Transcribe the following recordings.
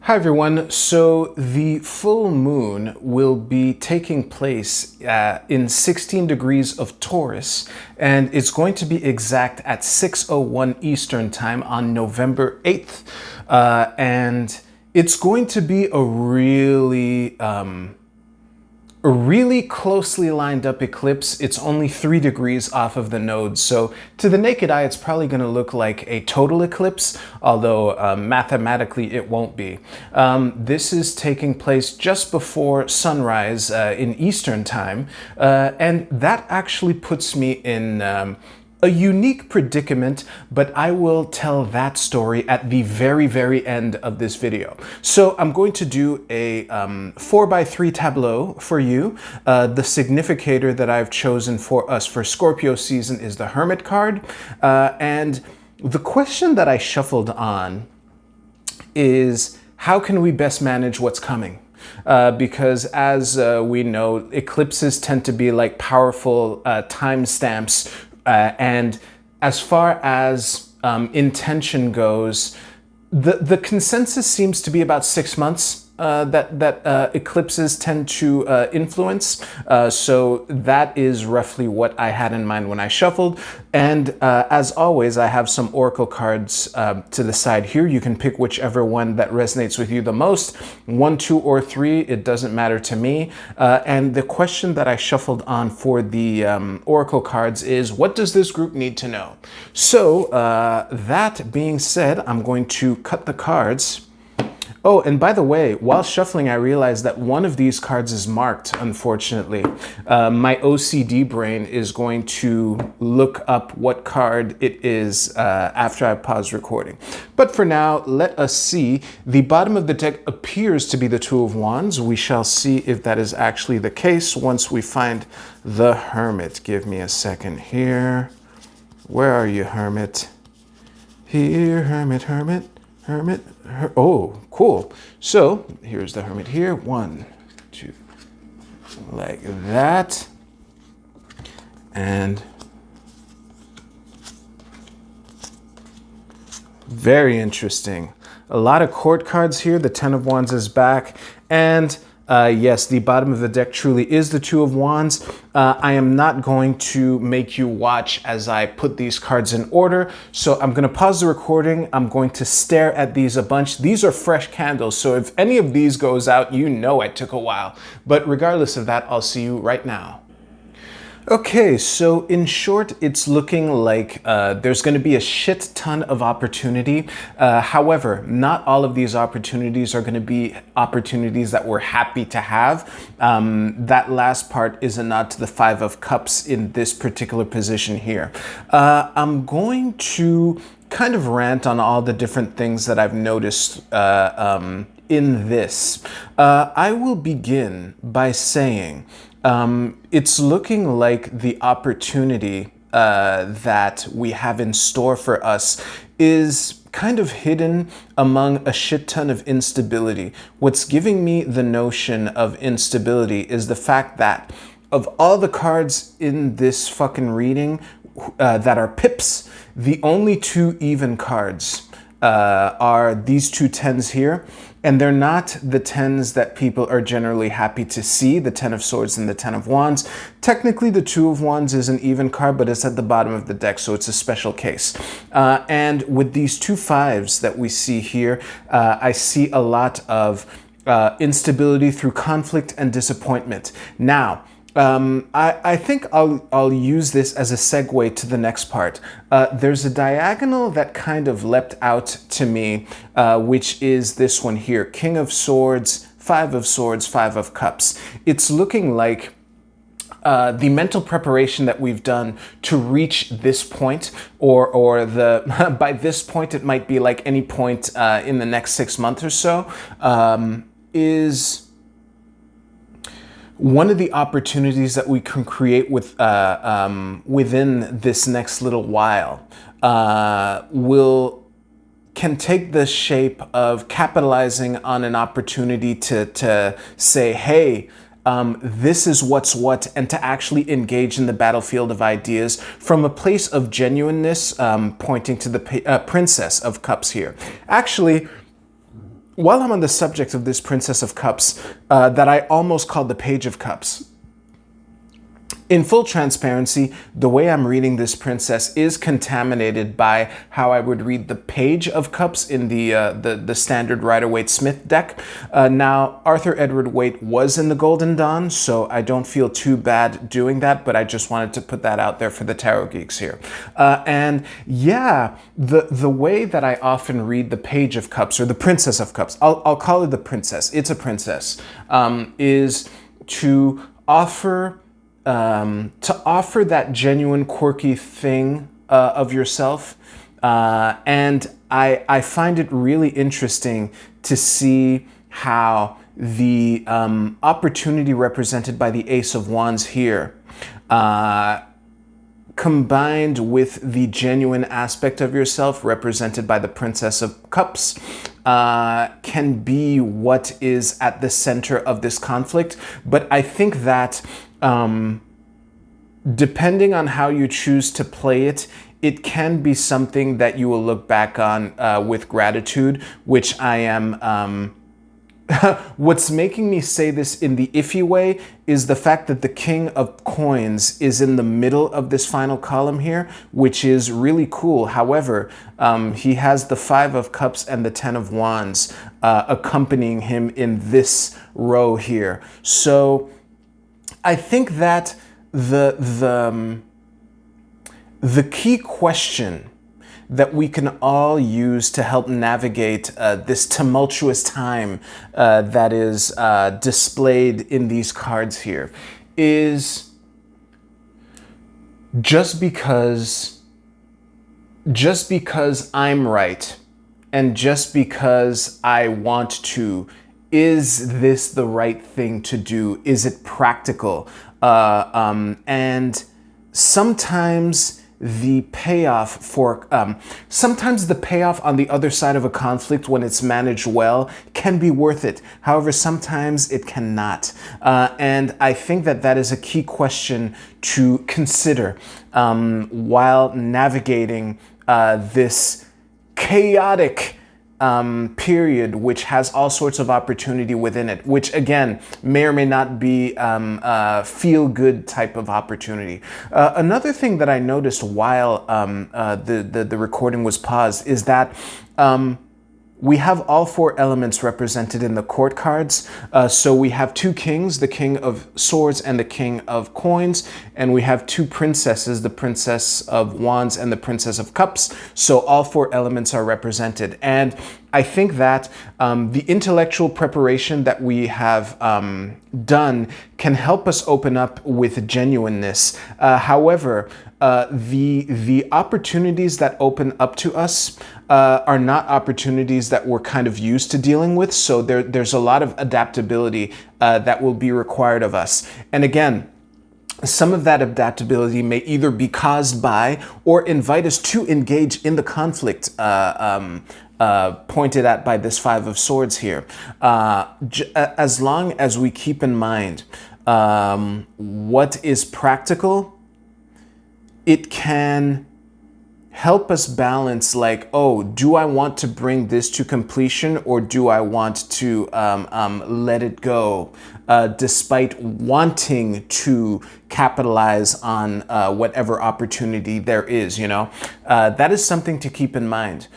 Hi everyone. So the full moon will be taking place in 16 degrees of Taurus, and it's going to be exact at 6:01 Eastern time on November 8th. And it's going to be a really closely lined up eclipse. It's only 3 degrees off of the node, so to the naked eye it's probably going to look like a total eclipse, although mathematically it won't be. This is taking place just before sunrise in Eastern time, and that actually puts me in a unique predicament, but I will tell that story at the very end of this video. So I'm going to do a 4x3 tableau for you. The significator that I've chosen for us for Scorpio season is the Hermit card. And the question that I shuffled on is, how can we best manage what's coming? Because as we know, eclipses tend to be like powerful timestamps. And as far as intention goes, the consensus seems to be about 6 months that eclipses tend to influence. So that is roughly what I had in mind when I shuffled. And as always, I have some oracle cards to the side here. You can pick whichever one that resonates with you the most. 1, 2, or 3, it doesn't matter to me. And the question that I shuffled on for the oracle cards is, what does this group need to know? So that being said, I'm going to cut the cards. Oh, and by the way, while shuffling, I realized that one of these cards is marked, unfortunately. My OCD brain is going to look up what card it is after I pause recording. But for now, let us see. The bottom of the deck appears to be the Two of Wands. We shall see if that is actually the case once we find the Hermit. Give me a second here. Where are you, Hermit? Here, Hermit, Hermit. Hermit, oh, cool. So here's the Hermit here. 1, 2, like that. And very interesting. A lot of court cards here. The Ten of Wands is back. And yes, the bottom of the deck truly is the Two of Wands. I am not going to make you watch as I put these cards in order. So I'm going to pause the recording. I'm going to stare at these a bunch. These are fresh candles, so if any of these goes out, you know it took a while. But regardless of that, I'll see you right now. Okay, so in short, it's looking like there's going to be a shit ton of opportunity. However, not all of these opportunities are going to be opportunities that we're happy to have. That last part is a nod to the Five of Cups in this particular position here. I'm going to kind of rant on all the different things that I've noticed in this. I will begin by saying, it's looking like the opportunity that we have in store for us is kind of hidden among a shit ton of instability. What's giving me the notion of instability is the fact that of all the cards in this fucking reading that are pips, the only 2 even cards are these 2 tens here. And they're not the tens that people are generally happy to see, the Ten of Swords and the Ten of Wands. Technically, the Two of Wands is an even card, but it's at the bottom of the deck, so it's a special case. And with these 2 fives that we see here, I see a lot of instability through conflict and disappointment. Now, I think I'll use this as a segue to the next part. There's a diagonal that kind of leapt out to me, which is this one here. King of Swords, Five of Swords, Five of Cups. It's looking like the mental preparation that we've done to reach this point, or the by this point it might be like any point in the next 6 months or so, is one of the opportunities that we can create with within this next little while can take the shape of capitalizing on an opportunity to say, hey, this is what's what, and to actually engage in the battlefield of ideas from a place of genuineness, pointing to the Princess of Cups here. Actually, while I'm on the subject of this Princess of Cups, that I almost called the Page of Cups, in full transparency, the way I'm reading this princess is contaminated by how I would read the Page of Cups in the standard Rider-Waite-Smith deck. Now, Arthur Edward Waite was in the Golden Dawn, so I don't feel too bad doing that, but I just wanted to put that out there for the tarot geeks here. And yeah, the way that I often read the Page of Cups, or the Princess of Cups, I'll call it the princess, it's a princess, is to offer that genuine quirky thing of yourself. And I find it really interesting to see how the opportunity represented by the Ace of Wands here, combined with the genuine aspect of yourself represented by the Princess of Cups, can be what is at the center of this conflict. But I think that depending on how you choose to play it, it can be something that you will look back on with gratitude, which I am... What's making me say this in the iffy way is the fact that the King of Coins is in the middle of this final column here, which is really cool. However, he has the Five of Cups and the Ten of Wands accompanying him in this row here. So I think that the key question that we can all use to help navigate this tumultuous time that is displayed in these cards here is just because I'm right and just because I want to, is this the right thing to do? Is it practical? And sometimes the payoff on the other side of a conflict, when it's managed well, can be worth it. However, sometimes it cannot. And I think that that is a key question to consider while navigating this chaotic period, which has all sorts of opportunity within it, which again may or may not be feel-good type of opportunity. Another thing that I noticed while the recording was paused is that we have all four elements represented in the court cards. So we have two kings, the King of Swords and the King of Coins, and we have two princesses, the Princess of Wands and the Princess of Cups. So all four elements are represented. And I think that the intellectual preparation that we have done can help us open up with genuineness. However, the opportunities that open up to us are not opportunities that we're kind of used to dealing with. So there's a lot of adaptability that will be required of us. And again, some of that adaptability may either be caused by or invite us to engage in the conflict pointed at by this Five of Swords here. As long as we keep in mind what is practical, it can help us balance, like, oh, do I want to bring this to completion or do I want to let it go, despite wanting to capitalize on whatever opportunity there is, you know? That is something to keep in mind.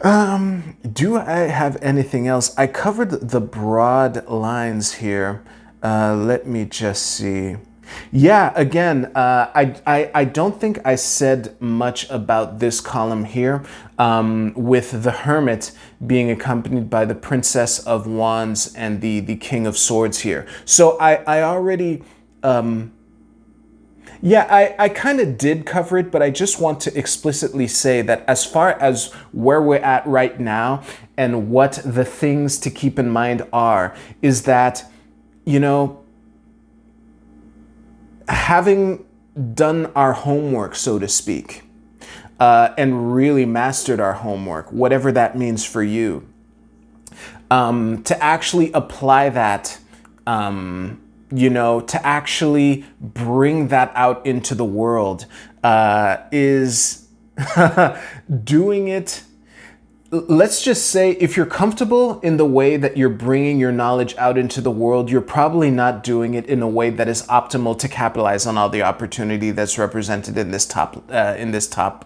Do I have anything else? I covered the broad lines here. Let me just see. Yeah, again, I don't think I said much about this column here, with the Hermit being accompanied by the Princess of Wands and the King of Swords here. So I already... yeah, I kind of did cover it, but I just want to explicitly say that as far as where we're at right now and what the things to keep in mind are, is that, you know, having done our homework, so to speak, and really mastered our homework, whatever that means for you, to actually apply that, you know, to actually bring that out into the world, is doing it let's just say if you're comfortable in the way that you're bringing your knowledge out into the world, you're probably not doing it in a way that is optimal to capitalize on all the opportunity that's represented in this top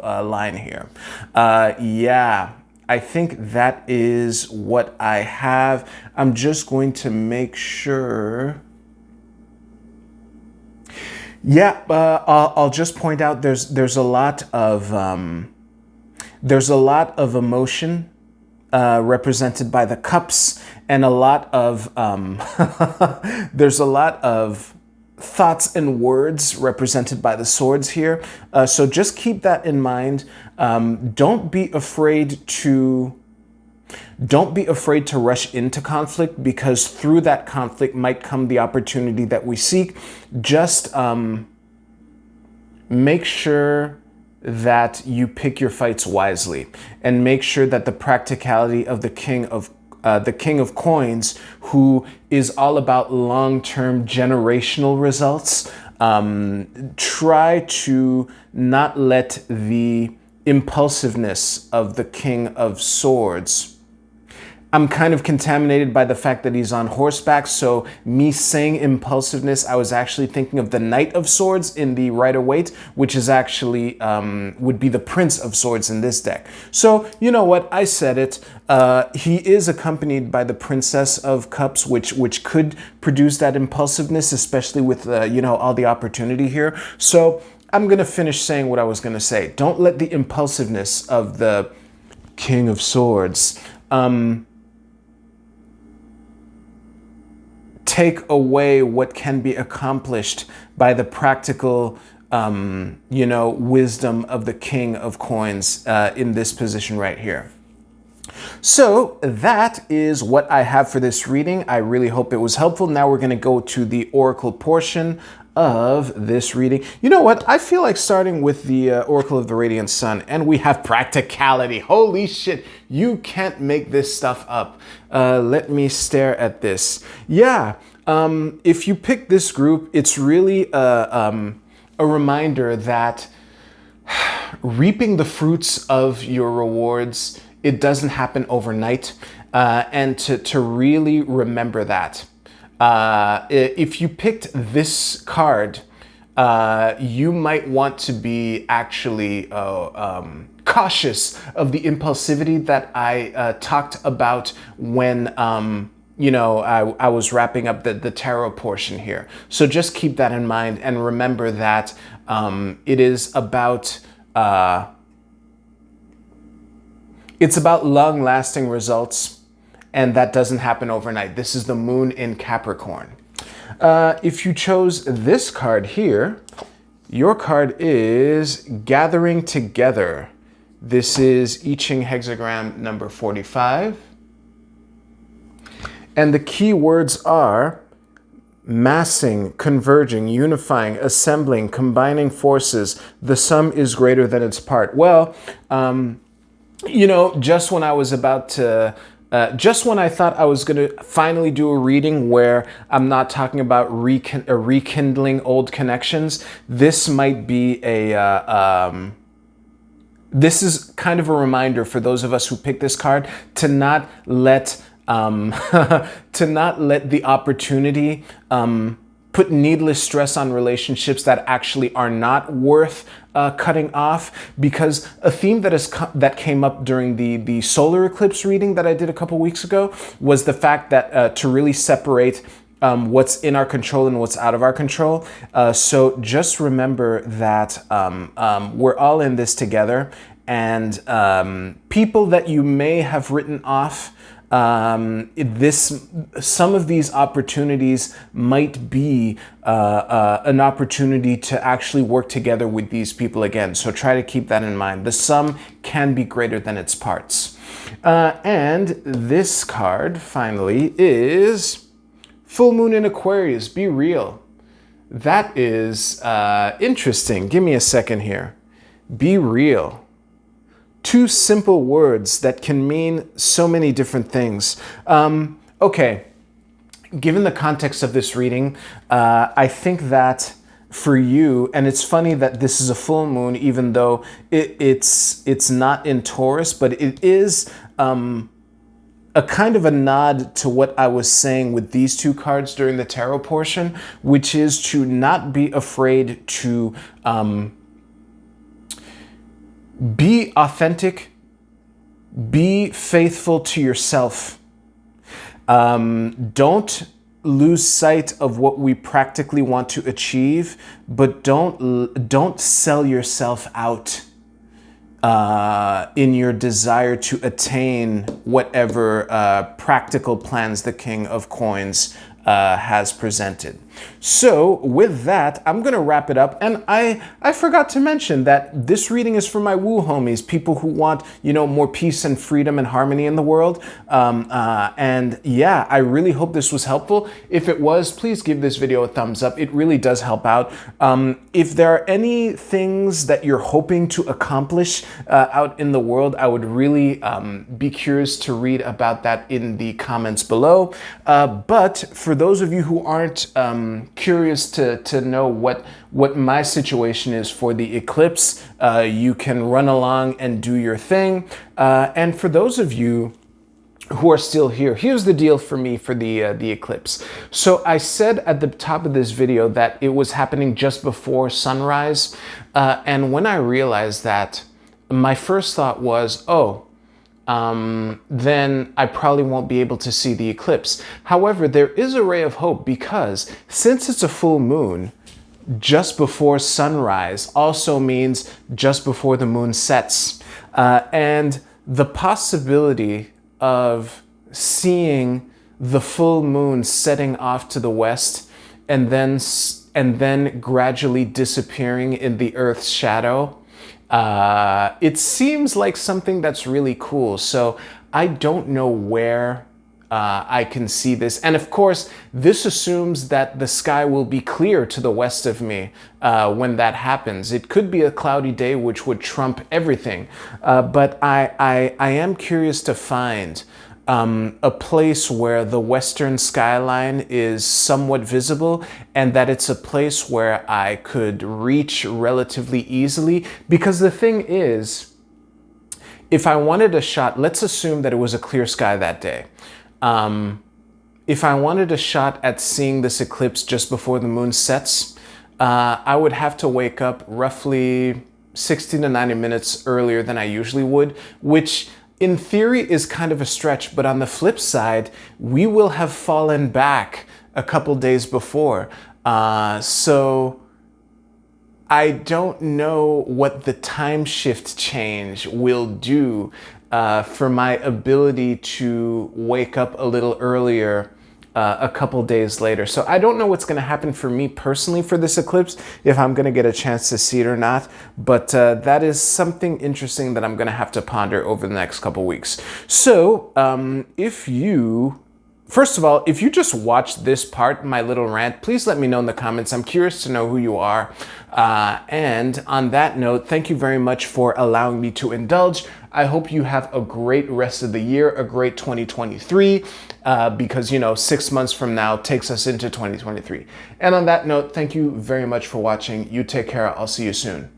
line here. Yeah, I think that is what I have. I'm just going to make sure. Yeah, I'll just point out there's a lot of emotion represented by the cups, and a lot of there's a lot of thoughts and words represented by the swords here. So just keep that in mind. Don't be afraid to rush into conflict, because through that conflict might come the opportunity that we seek. Just make sure that you pick your fights wisely, and make sure that the practicality of the King of Coins, who is all about long-term generational results, try to not let the impulsiveness of the King of Swords. I'm kind of contaminated by the fact that he's on horseback, so me saying impulsiveness, I was actually thinking of the Knight of Swords in the Rider-Waite, which is actually, would be the Prince of Swords in this deck. So, you know what, I said it. He is accompanied by the Princess of Cups, which could produce that impulsiveness, especially with, all the opportunity here. So I'm gonna finish saying what I was gonna say. Don't let the impulsiveness of the King of Swords, take away what can be accomplished by the practical, wisdom of the King of Coins in this position right here. So that is what I have for this reading. I really hope it was helpful. Now we're going to go to the oracle portion of this reading. You know what? I feel like starting with the Oracle of the Radiant Sun, and we have practicality. Holy shit, you can't make this stuff up. Let me stare at this. Yeah, if you pick this group, it's really a reminder that reaping the fruits of your rewards, it doesn't happen overnight, and to really remember that. If you picked this card, you might want to be actually cautious of the impulsivity that I talked about when I was wrapping up the tarot portion here. So just keep that in mind, and remember that it is about long-lasting results, and that doesn't happen overnight. This is the moon in Capricorn. If you chose this card here, your card is Gathering Together. This is I Ching hexagram number 45. And the key words are massing, converging, unifying, assembling, combining forces. The sum is greater than its part. Well, just when I was about to just when I thought I was going to finally do a reading where I'm not talking about rekindling old connections, this might be this is kind of a reminder for those of us who pick this card to not let the opportunity put needless stress on relationships that actually are not worth cutting off, because a theme that came up during the solar eclipse reading that I did a couple weeks ago was the fact that to really separate what's in our control and what's out of our control. So just remember that we're all in this together, and people that you may have written off, some of these opportunities might be an opportunity to actually work together with these people again. So try to keep that in mind. The sum can be greater than its parts. And this card, finally, is Full Moon in Aquarius. Be real. That is interesting. Give me a second here. Be real. Two simple words that can mean so many different things. Okay, given the context of this reading, I think that for you. And it's funny that this is a full moon, even though it's not in Taurus, but it is a kind of a nod to what I was saying with these two cards during the tarot portion, which is to not be afraid to be authentic, be faithful to yourself. Don't lose sight of what we practically want to achieve, but don't sell yourself out in your desire to attain whatever practical plans the King of Coins has presented. So with that, I'm going to wrap it up. And I forgot to mention that this reading is for my woo homies, people who want, more peace and freedom and harmony in the world. And yeah, I really hope this was helpful. If it was, please give this video a thumbs up. It really does help out. If there are any things that you're hoping to accomplish out in the world, I would really be curious to read about that in the comments below. But for those of you who aren't curious to know what my situation is for the eclipse, you can run along and do your thing. And for those of you who are still here, here's the deal for me for the eclipse. So I said at the top of this video that it was happening just before sunrise. And when I realized that, my first thought was, then I probably won't be able to see the eclipse. However, there is a ray of hope, because since it's a full moon, just before sunrise also means just before the moon sets. And the possibility of seeing the full moon setting off to the west and then gradually disappearing in the Earth's shadow, it seems like something that's really cool. So I don't know where I can see this. And of course, this assumes that the sky will be clear to the west of me when that happens. It could be a cloudy day, which would trump everything. But I am curious to find a place where the western skyline is somewhat visible, and that it's a place where I could reach relatively easily. Because the thing is, if I wanted a shot, let's assume that it was a clear sky that day. If I wanted a shot at seeing this eclipse just before the moon sets, I would have to wake up roughly 60 to 90 minutes earlier than I usually would, which in theory is kind of a stretch. But on the flip side, we will have fallen back a couple days before. So I don't know what the time shift change will do for my ability to wake up a little earlier a couple days later. So I don't know what's going to happen for me personally for this eclipse, if I'm going to get a chance to see it or not. But that is something interesting that I'm going to have to ponder over the next couple weeks. So first of all, if you just watched this part, my little rant, please let me know in the comments. I'm curious to know who you are. And on that note, thank you very much for allowing me to indulge. I hope you have a great rest of the year, a great 2023, because, 6 months from now takes us into 2023. And on that note, thank you very much for watching. You take care. I'll see you soon.